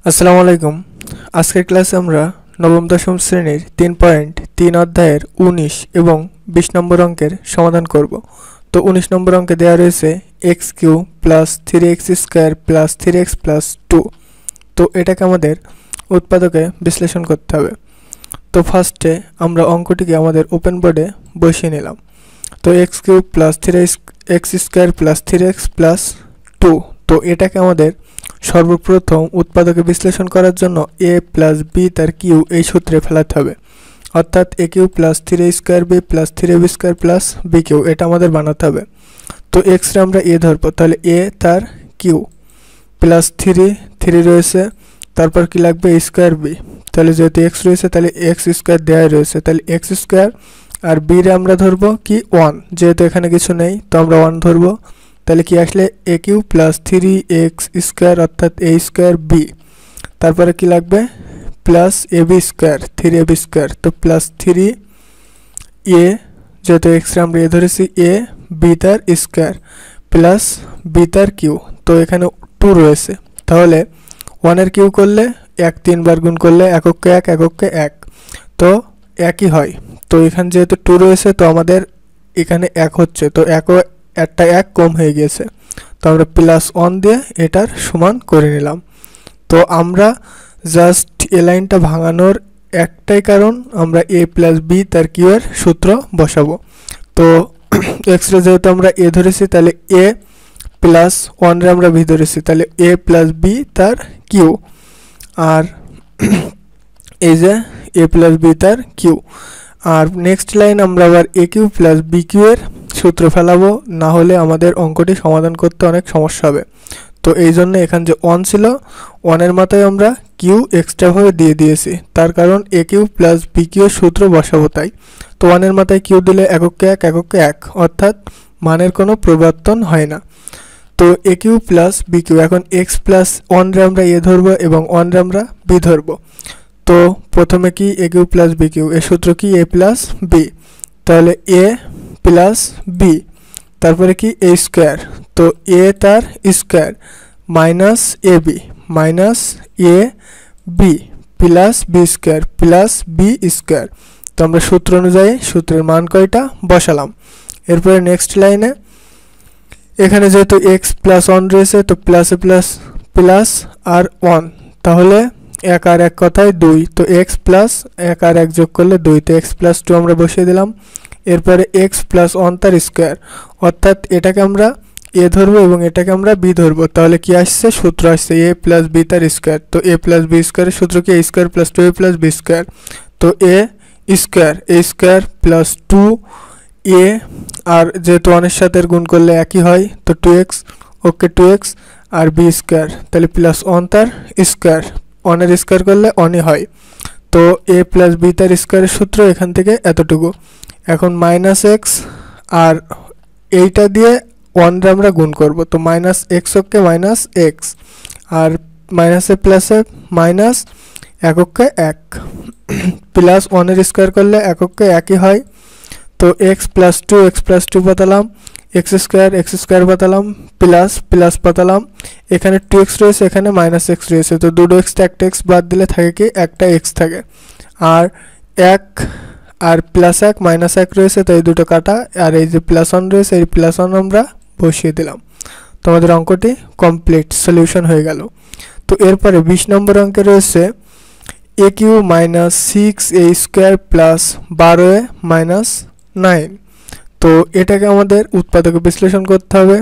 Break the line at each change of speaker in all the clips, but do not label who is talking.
আসসালামু আলাইকুম। আজকের ক্লাসে আমরা নবম দশম শ্রেণীর 3.3 অধ্যায়ের 19 এবং 20 নম্বর অঙ্কের সমাধান করব। তো 19 নম্বর অঙ্কে দেওয়া রয়েছে x³ plus 3x square plus 3x plus 2। তো এটাকে আমাদের উৎপাদকে বিশ্লেষণ করতে হবে। তো ফার্স্টে আমরা অঙ্কটিকে আমাদের ওপেন বোর্ডে বসিয়ে নিলাম। তো x³ plus 3x square plus 3x plus 2। তো এটাকে আমাদের সর্বপ্রথম উৎপাদকে বিশ্লেষণ করার জন্য a প্লাস b তার কিউ এই সূত্রে ফেলাতে হবে, অর্থাৎ a³ plus 3a square b plus 3ab square plus b cube এটা আমাদের বানাতে হবে। তো x রে আমরা a ধরবো, তাহলে a তার কিউ প্লাস 3 রয়েছে, তারপর কি লাগবে a স্কয়ার b, তাহলে যেহেতু x রয়েছে তাহলে x স্কয়ার দেওয়া রয়েছে, তাহলে x স্কয়ার আর b রে আমরা ধরবো কি 1, যেহেতু এখানে কিছু নেই তো আমরা 1 ধরবো। তাহলে কি আসলে a³ প্লাস 3x স্কয়ার অর্থাৎ a স্কয়ার b, তারপরে কি লাগবে plus ab square 3ab square, তো প্লাস 3a যেহেতু x রে আমরা a ধরেছি a b তার স্কয়ার প্লাস b তার কিউ, তো এখানে 2 রয়েছে, তাহলে 1 এর কিউ করলে 1 3 বার গুণ করলে এককে 1 এককে 1, তো একই হয়। তো এখানে যেহেতু 2 রয়েছে তো আমাদের এখানে 1 হচ্ছে, তো একটা 1 কম হয়ে গেছে, তো আমরা প্লাস 1 দিয়ে এটার সমান করে নিলাম। তো আমরা জাস্ট এই লাইনটা ভাঙানোর একটাই কারণ, আমরা a প্লাস b তার কিউ এর সূত্র বসাবো। তো x রে যেহেতু আমরা a ধরেছি তাহলে a প্লাস 1 রে আমরা b ধরেছি, তাহলে a প্লাস b তার কিউ, আর এই যে a প্লাস b তার কিউ। আর নেক্সট লাইন আমরা আবার a³ প্লাস b³ এর সূত্র ফেলাবো, না হলে আমাদের অঙ্কটি সমাধান করতে অনেক সমস্যা হবে। তো এই জন্য এখানে যে 1 ছিল 1 এর মাথায় আমরা কিউ এক্সট্রা ভাবে দিয়ে দিয়েছি, তার কারণ a³ প্লাস b³ এর সূত্র বসাবো তাই। তো 1 এর মাথায় কিউ দিলে এককে 1 এককে 1, অর্থাৎ মানের কোনো পরিবর্তন হয় না। তো a³ প্লাস b³ এখন x প্লাস 1 রে আমরা a ধরবো এবং 1 রে আমরা b ধরবো। তো প্রথমে কি a³ প্লাস b³ এর সূত্র কি a প্লাস b, তাহলে a প্লাস b, তারপরে কি a স্কয়ার, তো a তার square minus ab minus a b plus b square plus b square. তো আমরা সূত্র অনুযায়ী সূত্রের মান কয়টা বসালাম। এরপরে নেক্সট লাইনে এখানে যেহেতু x প্লাস 1 রয়েছে তো প্লাসে প্লাস প্লাস আর 1, তাহলে 1 আর 1 কথায় 2, তো x প্লাস 1 আর 1 যোগ করলে 2, তো x প্লাস 2 আমরা বসিয়ে দিলাম। এরপরে x প্লাস 1 তার স্কয়ার, অর্থাৎ এটাকে আমরা a ধরবো এবং এটাকে আমরা b ধরবো, তাহলে কি আসছে সূত্র আসছে a প্লাস b তার স্কয়ার, তো a প্লাস b স্কয়ারের সূত্র কি a square plus 2a plus b square, তো a স্কয়ার প্লাস 2a, আর যেহেতু 1 এর সাথে গুণ করলে একই হয় তো 2x ওকে 2x আর b স্কয়ার, তাহলে প্লাস 1 তার স্কয়ার, 1 এর স্কয়ার করলে 1ই হয়। তো a প্লাস b তার স্কয়ারের সূত্র এখান থেকে এতটুকু। এখন মাইনাস এক্স আর এইটা দিয়ে 1 রে আমরা গুণ করব, তো minus x okay minus x আর মাইনাসে প্লাসে মাইনাস এককে 1 প্লাস 1 এর স্কয়ার করলে এককে একই হয়। তো x প্লাস 2 পাতালাম, x স্কয়ার পাতালাম প্লাস প্লাস পাতালাম, এখানে 2x রয়েছে এখানে মাইনাস x রয়েছে, তো দুটো x একটা x বাদ দিলে থাকে কি একটা x থাকে, আর 1 আর প্লাস 1 মাইনাস 1 রয়েছে, তো এই দুটো কাটা, আর এই যে প্লাস 1 রয়েছে এই প্লাস 1 আমরা বসিয়ে দিলাম। তো আমাদের অঙ্কটি কমপ্লিট সলিউশন হয়ে গেল। তো এরপরে 20 নম্বর অঙ্কে রয়েছে a³ minus 6a square plus 12a minus 9। তো এটাকে আমাদের উৎপাদকে বিশ্লেষণ করতে হবে।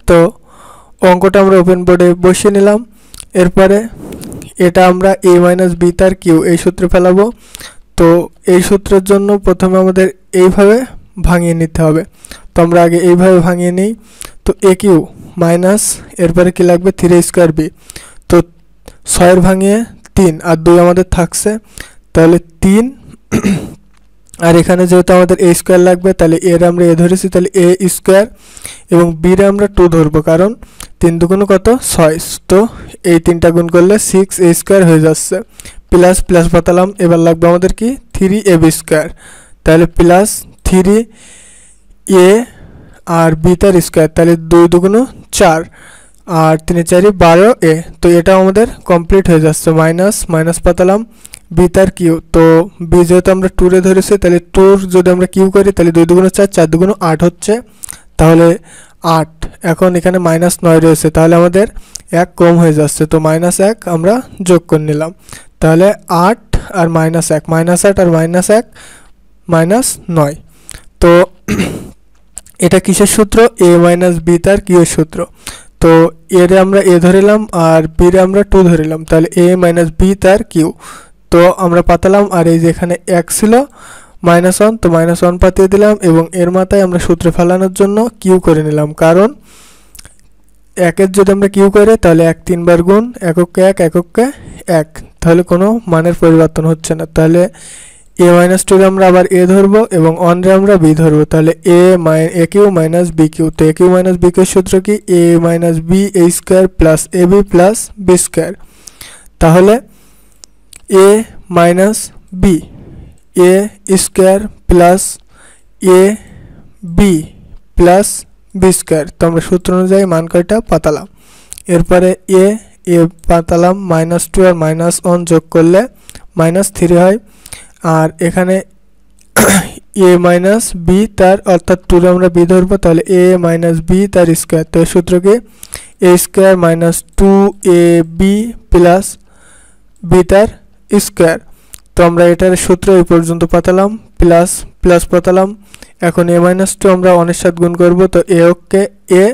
তো অঙ্কটা আমরা ওপেন বোর্ডে বসিয়ে নিলাম। এরপরে এটা আমরা a মাইনাস b তার কিউ এই সূত্রে ফেলাবো। তো এই সূত্রের জন্য প্রথমে আমাদের এইভাবে ভাঙিয়ে নিতে হবে, তো আমরা আগে এইভাবে ভাঙিয়ে নিই। তো a³ মাইনাস এরপরে কি লাগবে 3a স্কয়ার b, তো 6 এর ভাঙিয়ে 3 আর 2 আমাদের থাকছে, তাহলে 3 আর এখানে যেহেতু আমাদের a স্কয়ার লাগবে তাহলে a রে আমরা a ধরেছি, তাহলে a স্কয়ার এবং b রে আমরা 2 ধরবো, কারণ 3 দুগুণ কত 6, তো এই 3টা গুণ করলে 6a স্কয়ার হয়ে যাচ্ছে, প্লাস প্লাস পাতালাম, এবার লাগবে আমাদের কি 3ab স্কয়ার, তাহলে প্লাস 3a আর b তার স্কয়ার, তাহলে 2 দুগুণ 4 আর 3 4 12 এ। তো এটা আমাদের কমপ্লিট হয়ে যাচ্ছে। মাইনাস মাইনাস পাতালাম বি তার কিউ। তো বি যেহেতু আমরা টুরে ধরেছি, তাহলে টুর যদি আমরা কিউ করি তাহলে 2 দুগুণ 4, 4 দুগুণ 8 হচ্ছে, তাহলে 8। এখন এখানে -9 রয়েছে, তাহলে আমাদের 1 কম হয়ে যাচ্ছে। তো -1 আমরা যোগ করে নিলাম, তাহলে 8 আর -1, -8 আর -1 -9। তো এটা কিসের সূত্র? a - b তার কিউ এর সূত্র। তো এর আমরা a ধরিলাম আর b রে আমরা 2 ধরিলাম, তাহলে a - b তার কিউ। তো আমরা পাতালাম, আর এই যে এখানে 1 ছিল -1, তো -1 পাতিয়ে দিলাম এবং এর মাথায় আমরা সূত্রে ফেলানোর জন্য কিউ করে নিলাম, কারণ 1 এর যদি আমরা কিউ করি তাহলে 1 3 বার গুণ, এককে 1 এককে 1, তাহলে কোনো মানের পরিবর্তন হচ্ছে না। তাহলে a - 2 রে আমরা আবার a ধরবো এবং 1 রে আমরা b ধরবো, তাহলে a কিউ - b কিউ। তো a কিউ - b কিউ এর সূত্র কি? a - b a square plus ab plus b square. তাহলে a - b a square plus a b plus b square. তো আমরা সূত্র অনুযায়ী মান কয়টা পাতালাম। এরপরে a পাতালাম, -2 আর -1 যোগ করলে -3 হয়। আর এখানে a - b তার, অর্থাৎ 2 রে আমরা b ধরবো, তাহলে a - b তার স্কয়ার। তো এর সূত্র কি? a square - 2ab plus b তার স্কয়ার। তো আমরা এটার সূত্র এই পর্যন্ত পাতালাম, প্লাস প্লাস পাতালাম। এখন a - 2 আমরা 1 এর সাথে গুণ করব, তো a K a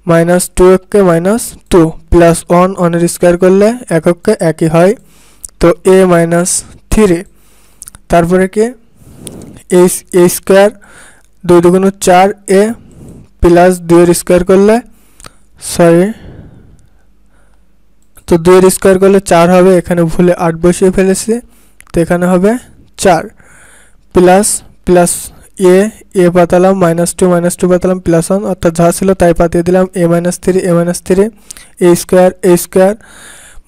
-2 K -2 plus 1 এর স্কয়ার করলে এককে একই হয়। তো a - 3, তারপরে কি a স্কয়ার 2 দুগুণ 4 a প্লাস 2 এর স্কয়ার করলে, তো 2 এর স্কয়ার করলে 4 হবে, এখানে ভুলে 8 বসিয়ে ফেলেছি, তো এখানে হবে 4 প্লাস প্লাস a পাতালাম, -2 পাতালাম, প্লাস 1, অর্থাৎ যা ছিল তাই পাতিয়ে দিলাম, a - 3 a স্কয়ার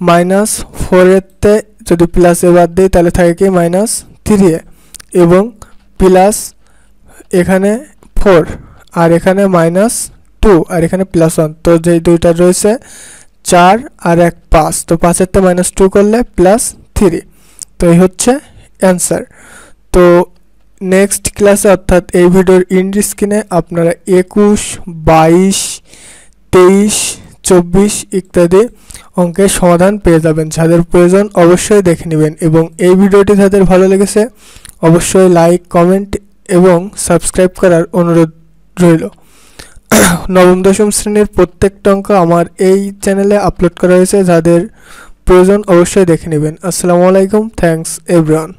-4 এতে যদি প্লাস a বাদ দেই তাহলে থাকে কি -3a এবং প্লাস এখানে 4 আর এখানে -2 আর এখানে +1। তো যেই দুইটা রয়েছে 4 আর 1 5, তো 5 এর তে -2 করলে +3। তো এই হচ্ছে অ্যান্সার। তো নেক্সট ক্লাসে, অর্থাৎ এই ভিডিওর এন্ড স্ক্রিনে আপনারা 21, 22, 23, 24 ইত্যাদি অঙ্কের সমাধান পেয়ে যাবেন। যাদের প্রয়োজন অবশ্যই দেখে নেবেন এবং এই ভিডিওটি যাদের ভালো লেগেছে অবশ্যই লাইক, কমেন্ট এবং সাবস্ক্রাইব করার অনুরোধ রইল। নবম দশম শ্রেণীর প্রত্যেকটা অঙ্ক আমার এই চ্যানেলে আপলোড করা হয়েছে, যাদের প্রয়োজন অবশ্যই দেখে নেবেন। আসসালামু আলাইকুম, থ্যাঙ্কস এভরিওয়ান।